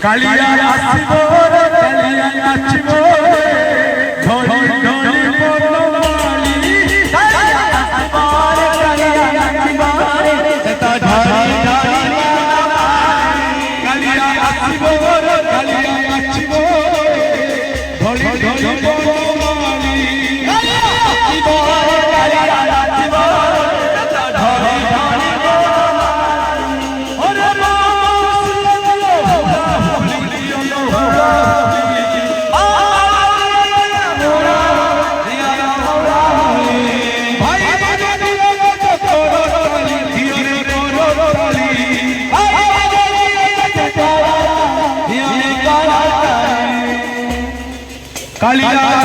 কালিয়া আসিব রে কালিয়া আসিব ধরি ধরি বনমালী কালিয়া আসিব রে কালিয়া আসিব সেটা ধরি ধরি কালিয়া আসিব রে কালিয়া আসিব ধরি ধরি বনমালী কালিয়া আসিব রে কালিয়া আসিব সেটা ধরি ধরি কালিয়া